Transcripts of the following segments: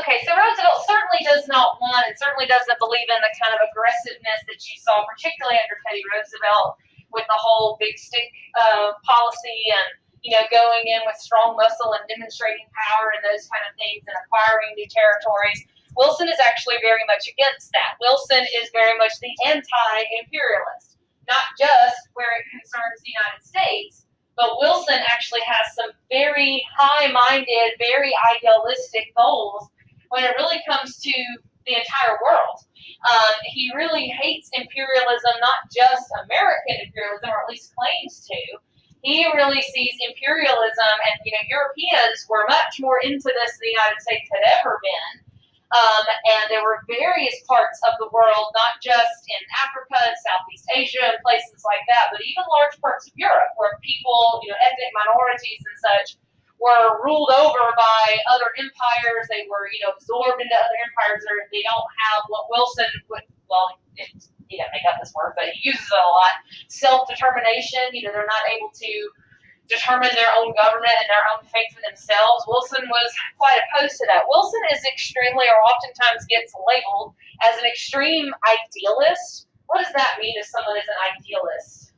Okay, so Roosevelt certainly does not want and certainly doesn't believe in the kind of aggressiveness that you saw, particularly under Teddy Roosevelt, with the whole big stick policy and going in with strong muscle and demonstrating power and those kind of things and acquiring new territories. Wilson is actually very much against that. Wilson is very much the anti-imperialist, not just where it concerns the United States, but Wilson actually has some very high-minded, very idealistic goals when it really comes to the entire world. He really hates imperialism, not just American imperialism, or at least claims to. He really sees imperialism, and Europeans were much more into this than the United States had ever been. And there were various parts of the world, not just in Africa and Southeast Asia and places like that, but even large parts of Europe where people, ethnic minorities and such, were ruled over by other empires. They were, absorbed into other empires. They don't have what Wilson would, he didn't make up this word, but he uses it a lot, self-determination. They're not able to determine their own government and their own fate for themselves. Wilson was quite opposed to that. Wilson is extremely, or oftentimes gets labeled as an extreme idealist. What does that mean if someone is an idealist?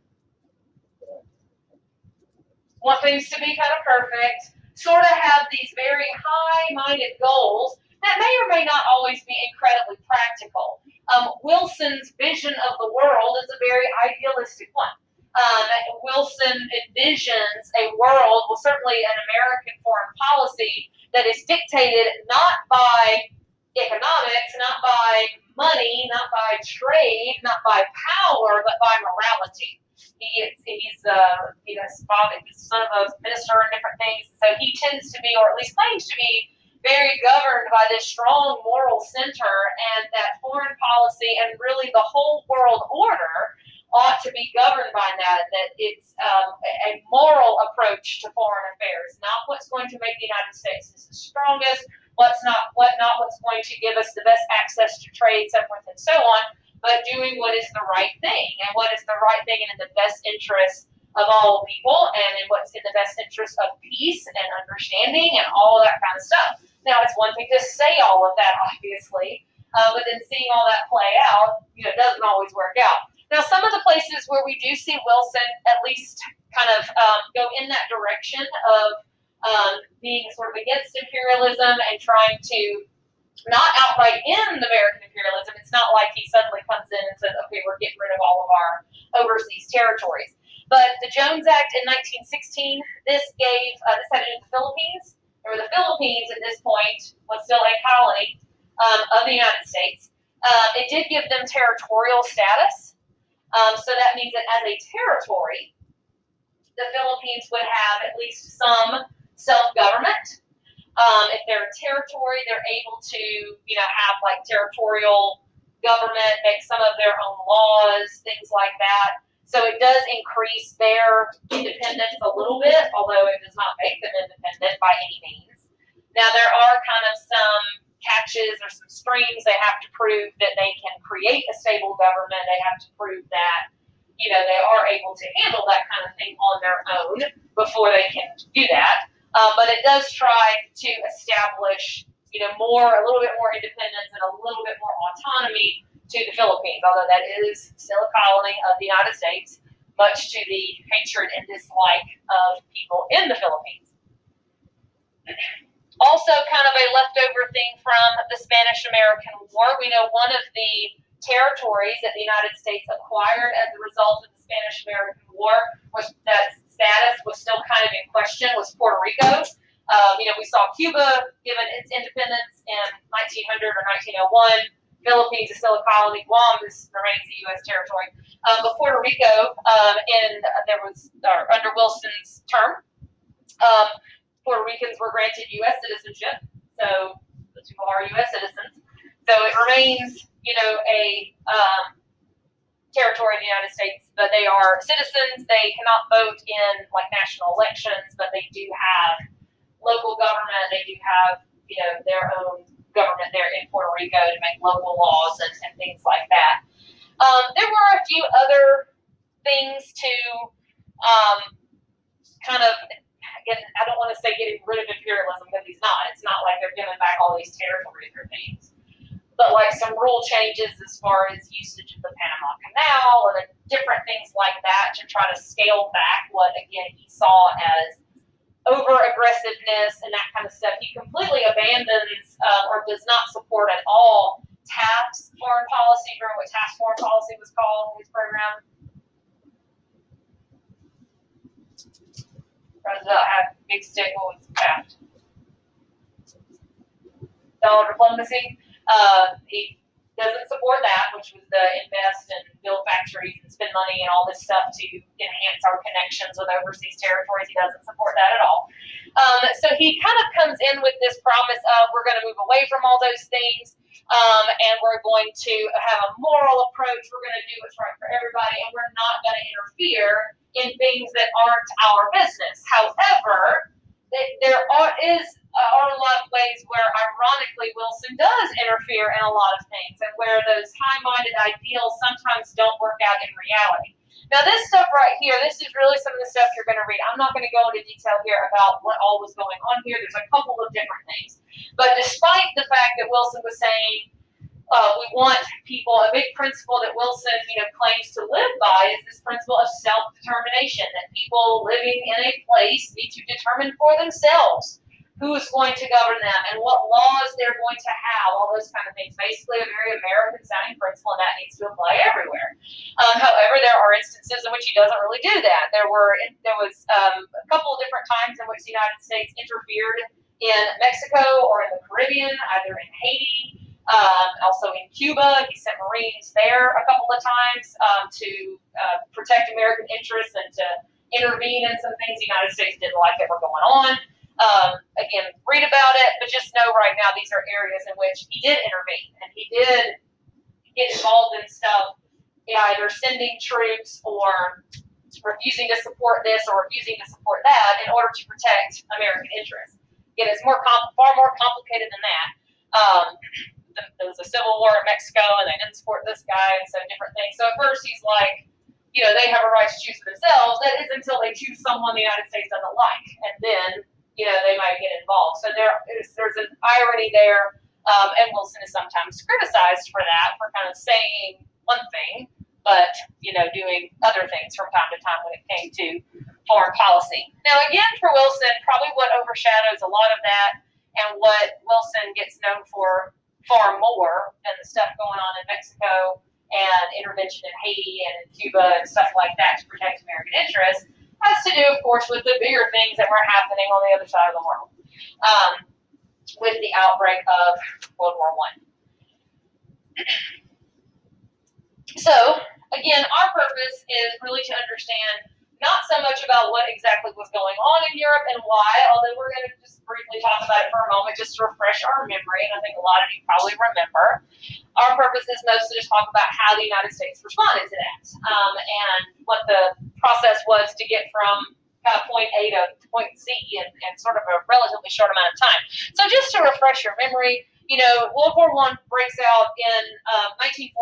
Want things to be kind of perfect, sort of have these very high-minded goals that may or may not always be incredibly practical. Wilson's vision of the world is a very idealistic one. Wilson envisions a world, well, certainly an American foreign policy that is dictated not by economics, not by money, not by trade, not by power, but by morality. He's son of a minister and different things, so he tends to be, or at least claims to be, very governed by this strong moral center, and that foreign policy and really the whole world order ought to be governed by that it's a moral approach to foreign affairs, not what's going to make the United States the strongest, what's going to give us the best access to trade, so forth and so on, but doing what is the right thing, and what is the right thing and in the best interest of all people, and in what's in the best interest of peace and understanding and all that kind of stuff. Now, it's one thing to say all of that, obviously, but then seeing all that play out, doesn't always work out. Now, some of the places where we do see Wilson at least kind of go in that direction of being sort of against imperialism and trying to not outright end American imperialism. It's not like he suddenly comes in and says, okay, we're getting rid of all of our overseas territories. But the Jones Act in 1916, this had to do with the Philippines. Or the Philippines at this point was still a colony of the United States. It did give them territorial status. So that means that as a territory, the Philippines would have at least some self-government. If they're a territory, they're able to, have like territorial government, make some of their own laws, things like that. So it does increase their independence a little bit, although it does not make them independent by any means. Now, there are kind of some catches or some strings. They have to prove that they can create a stable government. They have to prove that, they are able to handle that kind of thing on their own before they can do that. But it does try to establish, a little bit more independence and a little bit more autonomy to the Philippines, although that is still a colony of the United States, much to the hatred and dislike of people in the Philippines. Also, kind of a leftover thing from the Spanish-American War. We know one of the territories that the United States acquired as a result of the Spanish-American War was that status was still kind of in question, was Puerto Rico. We saw Cuba given its independence in 1900 or 1901. Philippines is still a colony. Guam remains a U.S. territory. But Puerto Rico, under Wilson's term, Puerto Ricans were granted U.S. citizenship. So those people are U.S. citizens. So it remains, a territory of the United States, but they are citizens. They cannot vote in national elections, but they do have local government. They do have, their own government there in Puerto Rico to make local laws and things like that. There were a few other things to kind of again, I don't want to say getting rid of imperialism because he's not. It's not like they're giving back all these territories or things. But like some rule changes as far as usage of the Panama Canal and different things like that to try to scale back what, again, he saw as over aggressiveness and that kind of stuff. He completely abandons or does not support at all TAP's foreign policy. Remember what TAP's foreign policy was called in his program? President had big stick. What was TAP? Dollar diplomacy. He doesn't support that, which was the invest and build factories and spend money and all this stuff to enhance our connections with overseas territories. He doesn't support that at all. So he kind of comes in with this promise of we're going to move away from all those things, and we're going to have a moral approach. We're going to do what's right for everybody, and we're not going to interfere in things that aren't our business. However, there are a lot of ways where, ironically, Wilson does interfere in a lot of things, and where those high-minded ideals sometimes don't work out in reality. Now, this stuff right here, this is really some of the stuff you're going to read. I'm not going to go into detail here about what all was going on here. There's a couple of different things. But despite the fact that Wilson was saying, we want people, a big principle that Wilson, claims to live by is this principle of self-determination, that people living in a place need to determine for themselves who is going to govern them and what laws they're going to have, all those kind of things. Basically, a very American-sounding principle, and that needs to apply everywhere. However, there are instances in which he doesn't really do that. There was a couple of different times in which the United States interfered in Mexico or in the Caribbean, either in Haiti, also in Cuba. He sent Marines there a couple of times to protect American interests and to intervene in some things the United States didn't like that were going on. Again, read about it, but just know right now these are areas in which he did intervene, and he did get involved in stuff, either sending troops or refusing to support this or refusing to support that in order to protect American interests. Again, it's far more complicated than that. There was a civil war in Mexico, and they didn't support this guy, and so different things. So at first he's like, they have a right to choose for themselves. That is until they choose someone the United States doesn't like, and then they might get involved. So there's an irony there, and Wilson is sometimes criticized for that, for kind of saying one thing, but doing other things from time to time when it came to foreign policy. Now, again, for Wilson, probably what overshadows a lot of that, and what Wilson gets known for far more than the stuff going on in Mexico and intervention in Haiti and in Cuba and stuff like that to protect American interests, has to do, of course, with the bigger things that were happening on the other side of the world, with the outbreak of World War I. So, again, our purpose is really to understand not so much about what exactly was going on in Europe and why, although we're going to just briefly talk about it for a moment just to refresh our memory, and I think a lot of you probably remember. Our purpose is mostly to talk about how the United States responded to that, and what the process was to get from kind of point A to point Z in sort of a relatively short amount of time. So just to refresh your memory, World War I breaks out in 1914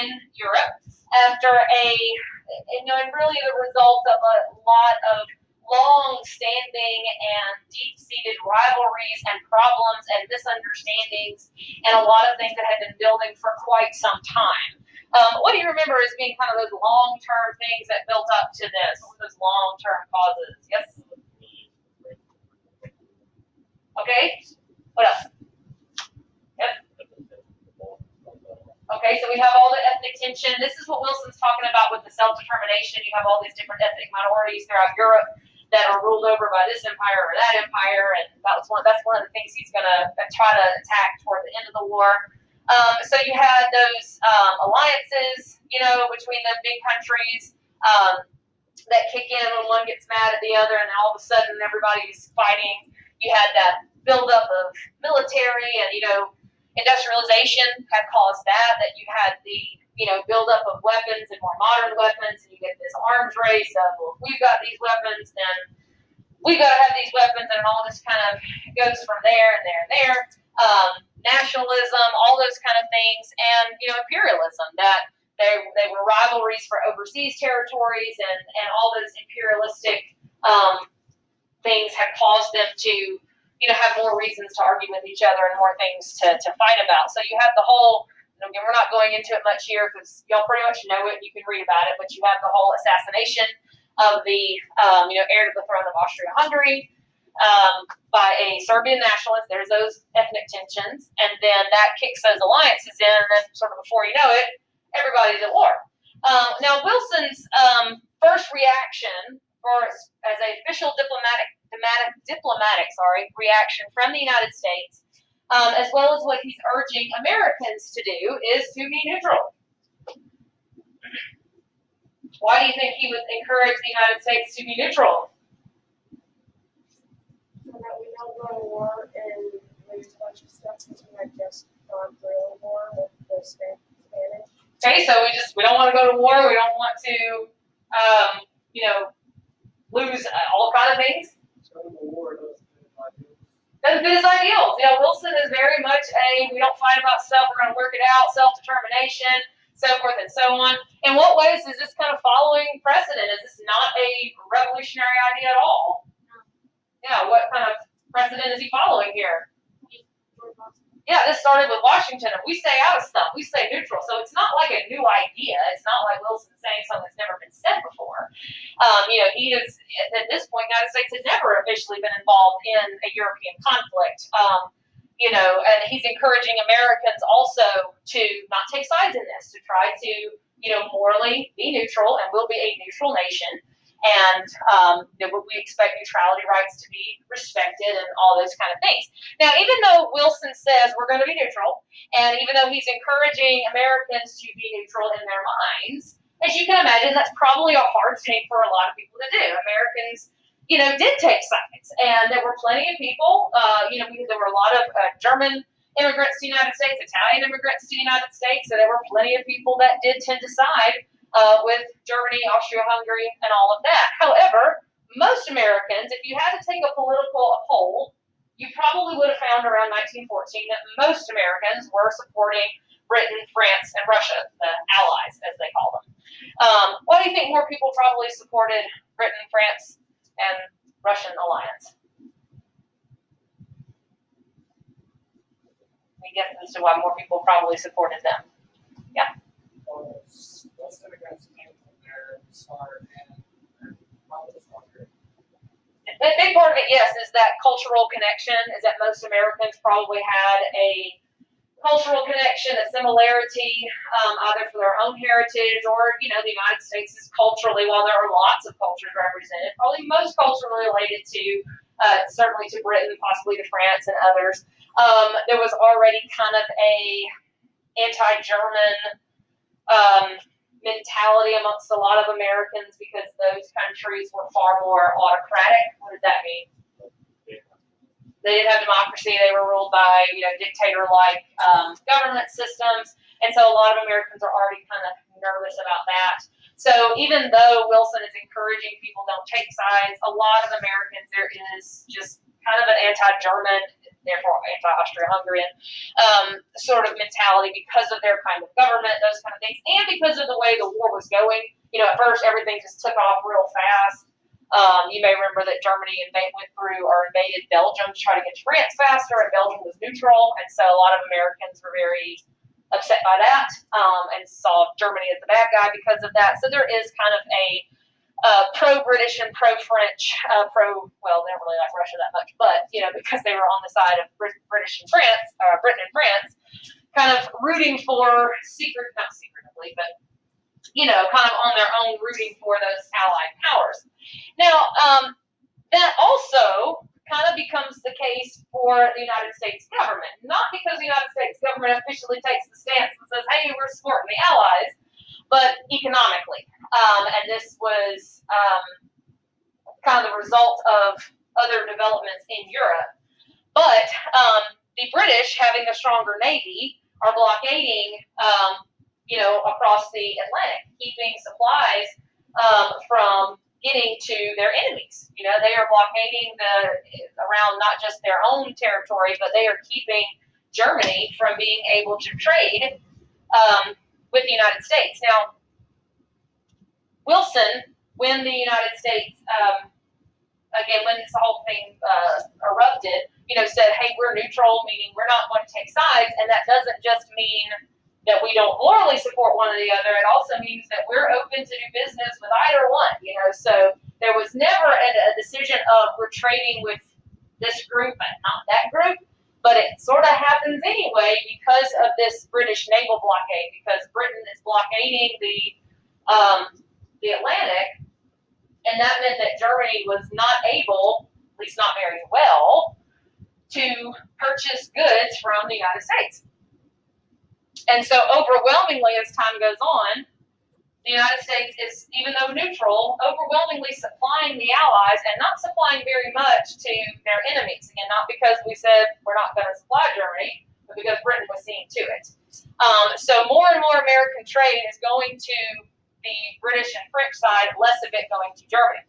in Europe after and really the result of a lot of long-standing and deep-seated rivalries and problems and misunderstandings and a lot of things that had been building for quite some time. What do you remember as being kind of those long-term things that built up to this? What were those long-term causes? Yes? Okay. What else? Yes? Okay, so we have all the ethnic tension. This is what Wilson's talking about with the self-determination. You have all these different ethnic minorities throughout Europe that are ruled over by this empire or that empire, and that's one of the things he's going to try to attack toward the end of the war. So you had those alliances, between the big countries that kick in when one gets mad at the other, and all of a sudden everybody's fighting. You had that buildup of military and, industrialization had caused that you had the, buildup of weapons and more modern weapons, and you get this arms race of, well, if we've got these weapons, then we've got to have these weapons, and all this kind of goes from there and there and there. Nationalism, all those kind of things, and, imperialism, that they were rivalries for overseas territories and all those imperialistic things had caused them to, have more reasons to argue with each other and more things to fight about. So you have the whole, again, we're not going into it much here because y'all pretty much know it. You can read about it, but you have the whole assassination of the, heir to the throne of Austria-Hungary by a Serbian nationalist. There's those ethnic tensions, and then that kicks those alliances in, and then sort of before you know it, everybody's at war. Now, Wilson's first reaction as an official diplomatic reaction from the United States, as well as what he's urging Americans to do, is to be neutral. Why do you think he would encourage the United States to be neutral? So that we don't go to war and lose a bunch of stuff since we had just gone through a war with the Spanish. Okay, so we don't want to go to war. We don't want to, lose all kind of things. Doesn't fit his ideals. Wilson is very much we don't fight about stuff. We're going to work it out, self-determination, so forth and so on. In what ways is this kind of following precedent? Is this not a revolutionary idea at all? Yeah, what kind of precedent is he following here? Yeah, this started with Washington, and we stay out of stuff. We stay neutral. So it's not like a new idea. It's not like Wilson's saying something that's never been said before. He is, at this point, the United States had never officially been involved in a European conflict. And he's encouraging Americans also to not take sides in this, to try to, morally be neutral, and we'll be a neutral nation. And we expect neutrality rights to be respected and all those kind of things. Now, even though Wilson says we're going to be neutral, and even though he's encouraging Americans to be neutral in their minds, as you can imagine, that's probably a hard thing for a lot of people to do. Americans, did take sides, and there were plenty of people, because there were a lot of German immigrants to the United States, Italian immigrants to the United States, so there were plenty of people that did tend to side with Germany, Austria-Hungary, and all of that. However, most Americans, if you had to take a political poll, you probably would have found around 1914 that most Americans were supporting Britain, France, and Russia, the Allies, as they call them. Why do you think more people probably supported Britain, France, and Russian alliance? I guess as to why more people probably supported them. Yeah. Most immigrants came from their start and probably stronger. A big part of it, yes, is that cultural connection, is that most Americans probably had a cultural connection, a similarity, either for their own heritage or, the United States is culturally, while there are lots of cultures represented, probably most culturally related to, certainly to Britain, possibly to France and others. There was already kind of a anti-German mentality amongst a lot of Americans because those countries were far more autocratic. What does that mean? They didn't have democracy. They were ruled by, dictator-like government systems. And so a lot of Americans are already kind of nervous about that. So even though Wilson is encouraging people don't take sides, a lot of Americans, there is just kind of an anti-German, therefore anti-Austria-Hungarian sort of mentality because of their kind of government, those kind of things, and because of the way the war was going. At first everything just took off real fast. You may remember that Germany invaded Belgium to try to get to France faster, and Belgium was neutral, and so a lot of Americans were very upset by that and saw Germany as the bad guy because of that. So there is kind of a pro-British and pro-French, well, they don't really like Russia that much, but, because they were on the side of Britain and France, kind of rooting for not secretively, but, kind of on their own rooting for those allied powers. Now, that also kind of becomes the case for the United States government, not because the United States government officially takes the stance and says, hey, we're supporting the Allies, but economically. And this was kind of the result of other developments in Europe. But the British, having a stronger navy, are blockading, across the Atlantic, keeping supplies from getting to their enemies. They are blockading around not just their own territory, but they are keeping Germany from being able to trade with the United States. Now, Wilson, when the United States again, when this whole thing erupted, said, hey, we're neutral, meaning we're not going to take sides, and that doesn't just mean that we don't morally support one or the other. It also means that we're open to do business with either one. So there was never a decision of we're trading with this group and not that group, but it sort of happens anyway because of this British naval blockade, because Britain is blockading the Atlantic, and that meant that Germany was not able, at least not very well, to purchase goods from the United States. And so overwhelmingly, as time goes on, the United States is, even though neutral, overwhelmingly supplying the Allies and not supplying very much to their enemies. Again, not because we said we're not going to supply Germany, but because Britain was seeing to it. So more and more American trade is going to the British and French side, less of it going to Germany.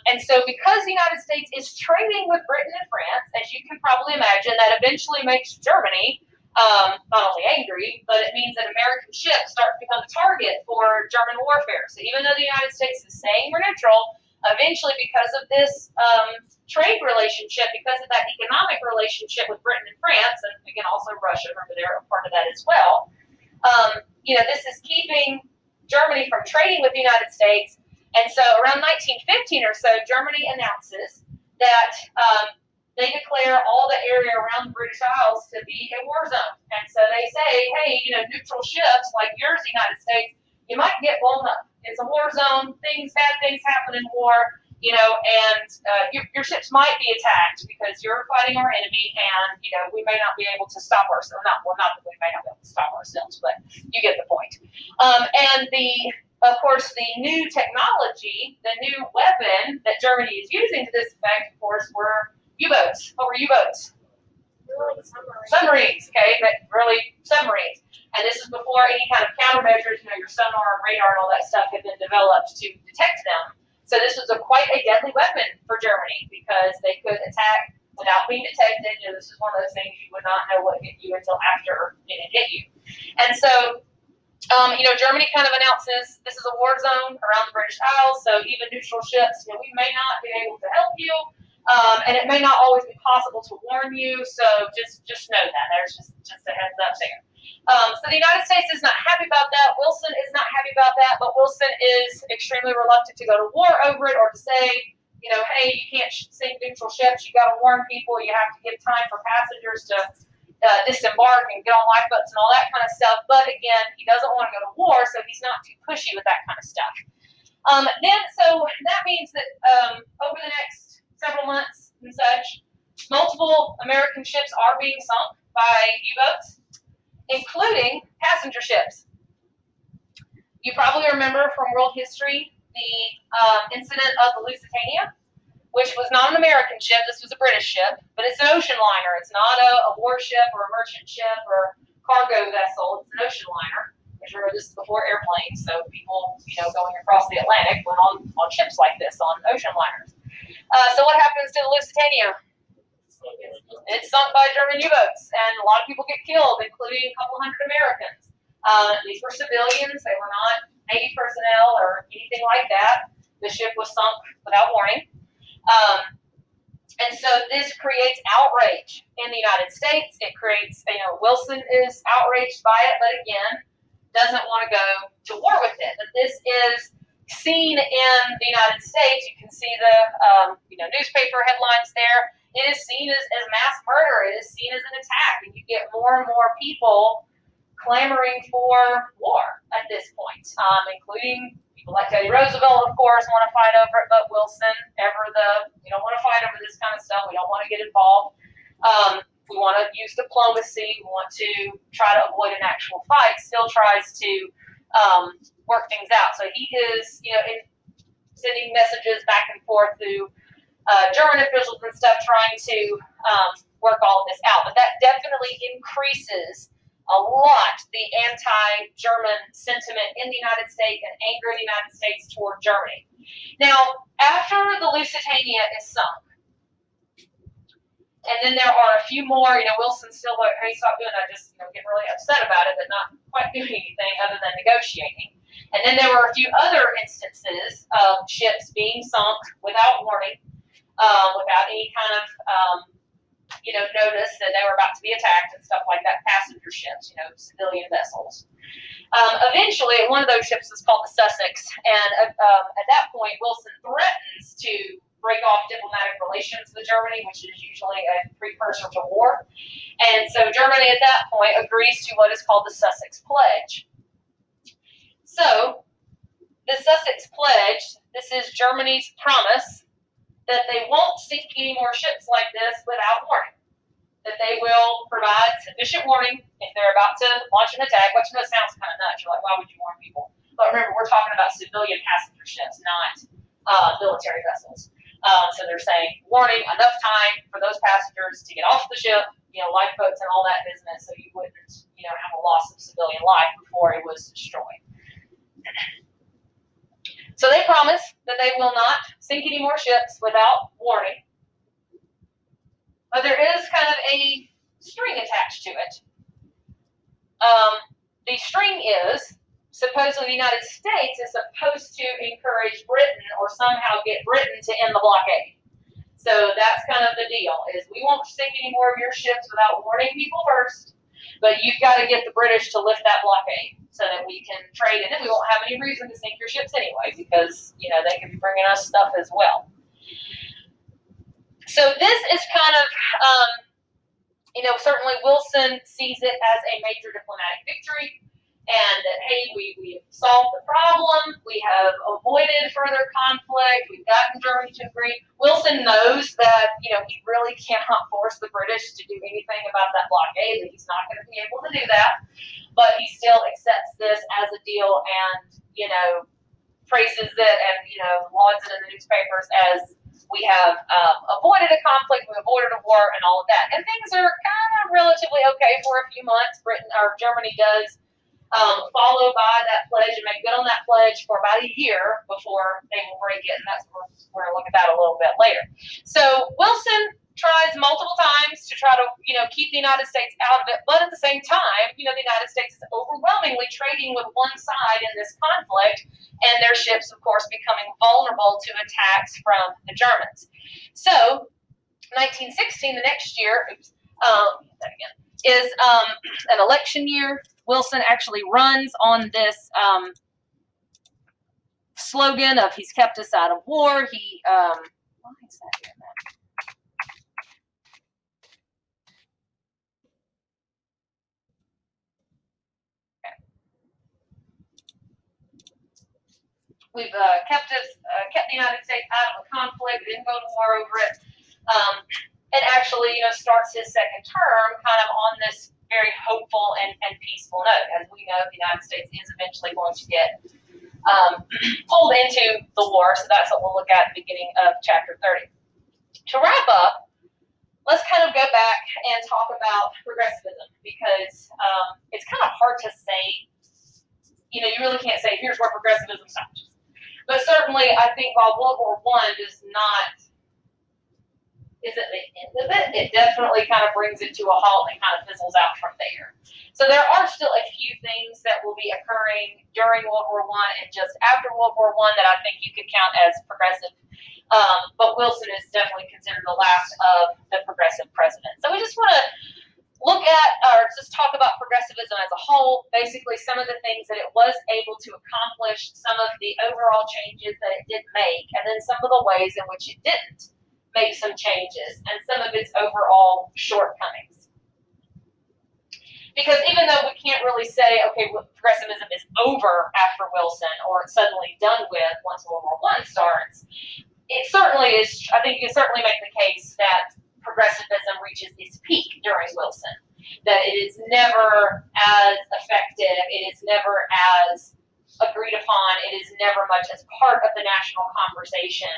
And so because the United States is trading with Britain and France, as you can probably imagine, that eventually makes Germany not only angry, but it means that American ships start to become a target for German warfare. So even though the United States is saying we're neutral, eventually because of this trade relationship, because of that economic relationship with Britain and France, and again also Russia, remember they're a part of that as well, this is keeping Germany from trading with the United States. And so around 1915 or so, Germany announces that they declare all the area around the British Isles to be a war zone. And so they say, hey, neutral ships like yours, the United States, you might get blown up. It's a war zone. Bad things happen in war, and your ships might be attacked because you're fighting our enemy, and, we may not be able to stop ourselves. Not that we may not be able to stop ourselves, but you get the point. And of course, the new technology, the new weapon that Germany is using to this effect, of course, were U-boats. What were U-boats? Submarines, okay, but really submarines. And this is before any kind of countermeasures, your sonar and radar and all that stuff had been developed to detect them. So this was quite a deadly weapon for Germany because they could attack without being detected. This is one of those things you would not know what hit you until after it had hit you. And so, Germany kind of announces this is a war zone around the British Isles, so even neutral ships, we may not be able to help you. And it may not always be possible to warn you, so just know that. There's just a heads up there. So the United States is not happy about that. Wilson is not happy about that, but Wilson is extremely reluctant to go to war over it or to say, hey, you can't sink neutral ships. You got to warn people. You have to give time for passengers to disembark and get on lifeboats and all that kind of stuff. But again, he doesn't want to go to war, so he's not too pushy with that kind of stuff. So that means that over the next several months and such, multiple American ships are being sunk by U-boats, including passenger ships. You probably remember from world history the incident of the Lusitania, which was not an American ship. This was a British ship, but it's an ocean liner. It's not a warship or a merchant ship or cargo vessel. It's an ocean liner. Remember, this is before airplanes, so people, going across the Atlantic went on ships like this, on ocean liners. So what happens to the Lusitania? It's sunk by German U-boats, and a lot of people get killed, including a couple hundred Americans. These were civilians. They were not Navy personnel or anything like that. The ship was sunk without warning. And so this creates outrage in the United States. It creates, Wilson is outraged by it, but again, doesn't want to go to war with it. But this is seen in the United States. You can see the newspaper headlines there. It is seen as mass murder. It is seen as an attack, and you get more and more people clamoring for war at this point, including people like Teddy Roosevelt, of course, want to fight over it, but Wilson, we don't want to fight over this kind of stuff. We don't want to get involved. We want to use diplomacy. We want to try to avoid an actual fight. Still tries to work things out. So he is, sending messages back and forth to German officials and stuff, trying to work all of this out. But that definitely increases a lot the anti-German sentiment in the United States and anger in the United States toward Germany. Now, after the Lusitania is sunk, and then there are a few more, Wilson's still like, hey, stop doing that, just get really upset about it, but not quite doing anything other than negotiating. And then there were a few other instances of ships being sunk without warning. without any kind of notice that they were about to be attacked and stuff like that. Passenger ships, civilian vessels. Eventually, one of those ships was called the Sussex, and at that point, Wilson threatens to break off diplomatic relations with Germany, which is usually a precursor to war. And so Germany at that point agrees to what is called the Sussex Pledge. So the Sussex Pledge, this is Germany's promise that they won't sink any more ships like this without warning. That they will provide sufficient warning if they're about to launch an attack, which sounds kind of nuts. You're like, why would you warn people? But remember, we're talking about civilian passenger ships, not military vessels. So they're saying, warning, enough time for those passengers to get off the ship, lifeboats and all that business, so you wouldn't, have a loss of civilian life before it was destroyed. So they promise that they will not sink any more ships without warning. But there is kind of a string attached to it. The string is, supposedly the United States is supposed to encourage Britain or somehow get Britain to end the blockade. So that's kind of the deal, is we won't sink any more of your ships without warning people first, but you've got to get the British to lift that blockade so that we can trade, and then we won't have any reason to sink your ships anyway because, they could be bringing us stuff as well. So this is kind of, certainly Wilson sees it as a major diplomatic victory, and that, hey, we have solved the problem, we have avoided further conflict, we've gotten Germany to agree. Wilson knows that, he really cannot force the British to do anything about that blockade, that he's not going to be able to do that, but he still accepts this as a deal and, praises it and, lauds it in the newspapers as we have avoided a conflict, we avoided a war, and all of that. And things are kind of relatively okay for a few months. Germany does follow by that pledge and make good on that pledge for about a year before they will break it, and that's we're going to look at that a little bit later. So Wilson tries multiple times to try to keep the United States out of it, but at the same time, the United States is overwhelmingly trading with one side in this conflict, and their ships, of course, becoming vulnerable to attacks from the Germans. So 1916, the next year, is an election year. Wilson actually runs on this slogan of "He's kept us out of war." Why is that here, man? Okay. We've kept the United States out of a conflict. We didn't go to war over it. And actually, starts his second term kind of on this very hopeful and peaceful note. As we know, the United States is eventually going to get pulled into the war, so that's what we'll look at the beginning of chapter 30. To wrap up, let's kind of go back and talk about progressivism, because it's kind of hard to say, you really can't say, here's where progressivism stops. But certainly, I think while World War I isn't the end of it, it definitely kind of brings it to a halt and kind of fizzles out from there. So there are still a few things that will be occurring during World War I and just after World War I that I think you could count as progressive. But Wilson is definitely considered the last of the progressive presidents. So we just want to look at, or just talk about progressivism as a whole, basically some of the things that it was able to accomplish, some of the overall changes that it did make, and then some of the ways in which it didn't make some changes, and some of its overall shortcomings. Because even though we can't really say, okay, progressivism is over after Wilson, or it's suddenly done with once World War I starts, it certainly is, I think you can certainly make the case that progressivism reaches its peak during Wilson. That it is never as effective, it is never as agreed upon, it is never much as part of the national conversation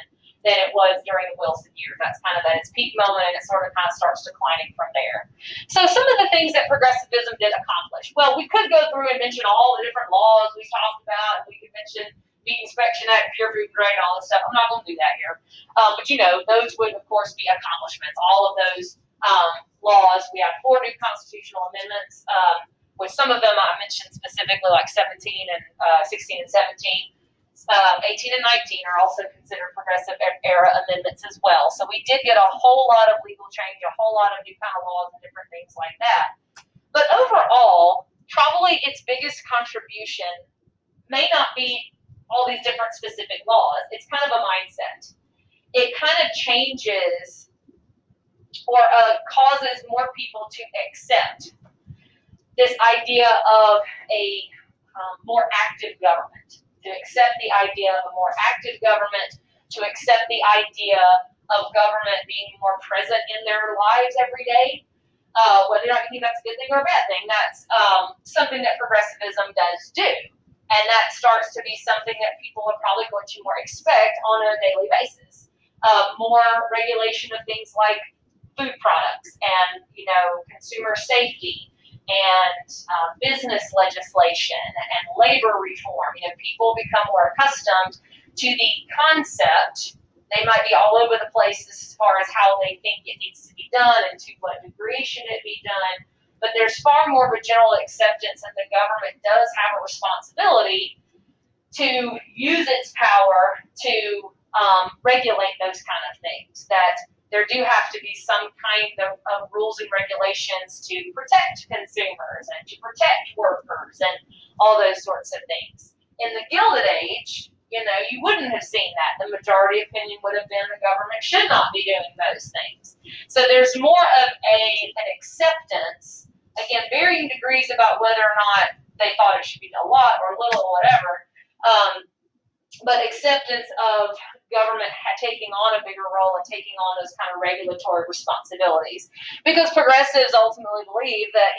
than it was during the Wilson years. That's kind of at its peak moment, and it sort of kind of starts declining from there. So some of the things that progressivism did accomplish. Well, we could go through and mention all the different laws we talked about. We could mention Meat Inspection Act, Pure Food Grade, all this stuff. I'm not going to do that here. But those would, of course, be accomplishments. All of those laws. We have 4 new constitutional amendments, with some of them I mentioned specifically, like 16 and 17. 18 and 19 are also considered progressive era amendments as well. So we did get a whole lot of legal change, a whole lot of new kind of laws and different things like that. But overall, probably its biggest contribution may not be all these different specific laws. It's kind of a mindset. It kind of changes or causes more people to accept this idea of a more active government, to accept the idea of a more active government, to accept the idea of government being more present in their lives every day. Whether or not you think that's a good thing or a bad thing, that's something that progressivism does do. And that starts to be something that people are probably going to more expect on a daily basis. More regulation of things like food products and, consumer safety and business legislation and labor reform. People become more accustomed to the concept. They might be all over the place as far as how they think it needs to be done and to what degree should it be done. But there's far more of a general acceptance that the government does have a responsibility to use its power to regulate those kind of things, that there do have to be some kind of rules and regulations to protect consumers and to protect workers and all those sorts of things. In the Gilded Age, you wouldn't have seen that. The majority opinion would have been the government should not be doing those things. So there's more of an acceptance, again, varying degrees about whether or not they thought it should be a lot or little or whatever, but acceptance of government taking on a bigger role and taking on those kind of regulatory responsibilities. Because progressives ultimately believe that,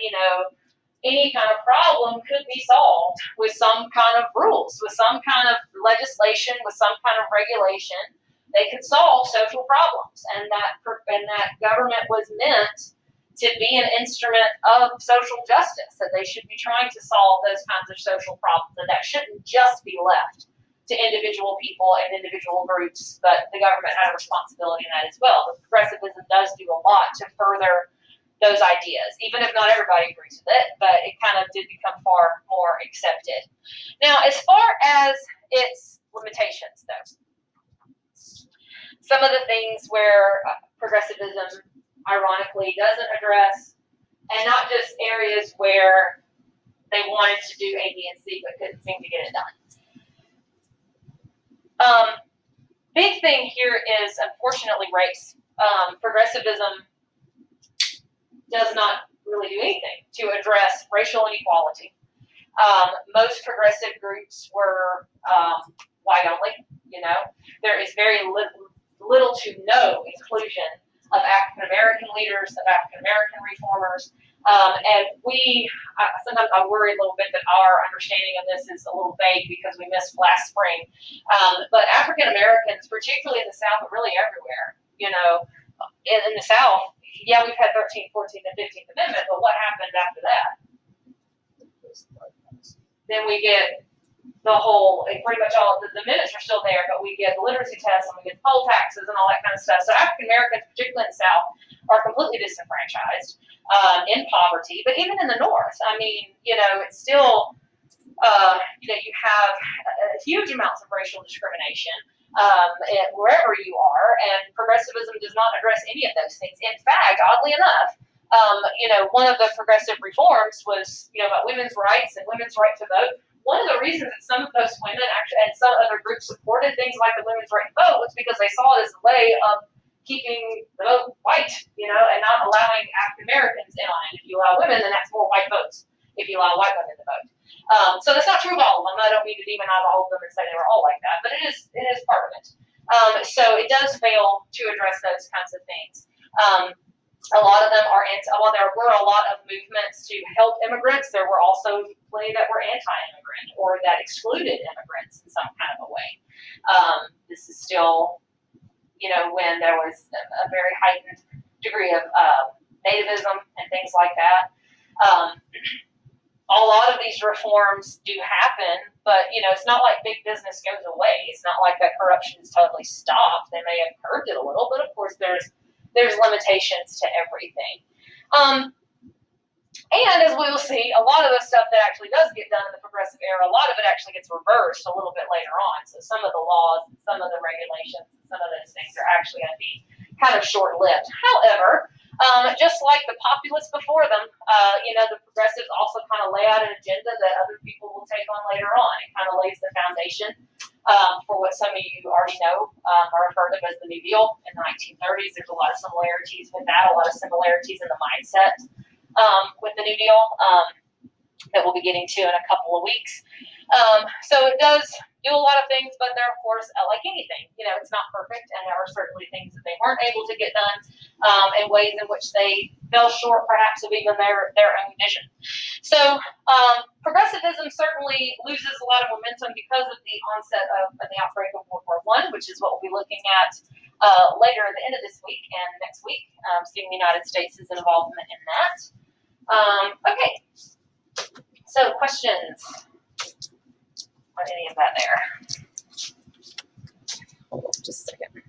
any kind of problem could be solved with some kind of rules, with some kind of legislation, with some kind of regulation. They could solve social problems, and that government was meant to be an instrument of social justice, that they should be trying to solve those kinds of social problems, and that shouldn't just be left to individual people and individual groups, but the government had a responsibility in that as well. But progressivism does do a lot to further those ideas, even if not everybody agrees with it, but it kind of did become far more accepted. Now, as far as its limitations, though, some of the things where progressivism, ironically, doesn't address, and not just areas where they wanted to do A, B, and C, but couldn't seem to get it done. Big thing here is, unfortunately, race. Progressivism does not really do anything to address racial inequality. Most progressive groups were white only. There is very little to no inclusion of African American leaders, of African American reformers, and sometimes I worry a little bit that our understanding of this is a little vague because we missed last spring. But African Americans, particularly in the South, but really everywhere, in the South, yeah, we've had 13th, 14th, and 15th Amendment, but what happened after that? Then we get the whole, pretty much all the amendments are still there, but we get the literacy test and we get poll taxes and all that kind of stuff. So African Americans, particularly in the South, are completely disenfranchised in poverty. But even in the North, it's still, you have huge amounts of racial discrimination. Wherever you are, and progressivism does not address any of those things. In fact, oddly enough, one of the progressive reforms was, about women's rights and women's right to vote. One of the reasons that some of those women actually and some other groups supported things like the women's right to vote was because they saw it as a way of keeping the vote white, and not allowing African Americans in on it. If you allow women, then that's more white votes. If you allow white women to vote. So that's not true of all of them. I don't mean to demonize all of them and say they were all like that, but it is part of it. So it does fail to address those kinds of things. A lot of them are while there were a lot of movements to help immigrants, there were also plenty that were anti-immigrant or that excluded immigrants in some kind of a way. This is still, when there was a very heightened degree of nativism and things like that. A lot of these reforms do happen, but it's not like big business goes away. It's not like that corruption is totally stopped. They may have curbed it a little, but of course there's limitations to everything. And as we will see, a lot of the stuff that actually does get done in the progressive era, a lot of it actually gets reversed a little bit later on. So some of the laws, some of the regulations, some of those things are actually going to be kind of short-lived. However, just like the populists before them, the progressives also kind of lay out an agenda that other people will take on later on. It kind of lays the foundation for what some of you already know or have heard of as the New Deal in the 1930s. There's a lot of similarities with that, a lot of similarities in the mindset with the New Deal that we'll be getting to in a couple of weeks. So it does do a lot of things, but they're, of course, like anything, it's not perfect, and there are certainly things that they weren't able to get done in ways in which they fell short, perhaps, of even their own vision. So progressivism certainly loses a lot of momentum because of the onset of the outbreak of World War I, which is what we'll be looking at later at the end of this week and next week, seeing the United States' involvement in that. Okay, so questions on any of that there? Hold on just a second.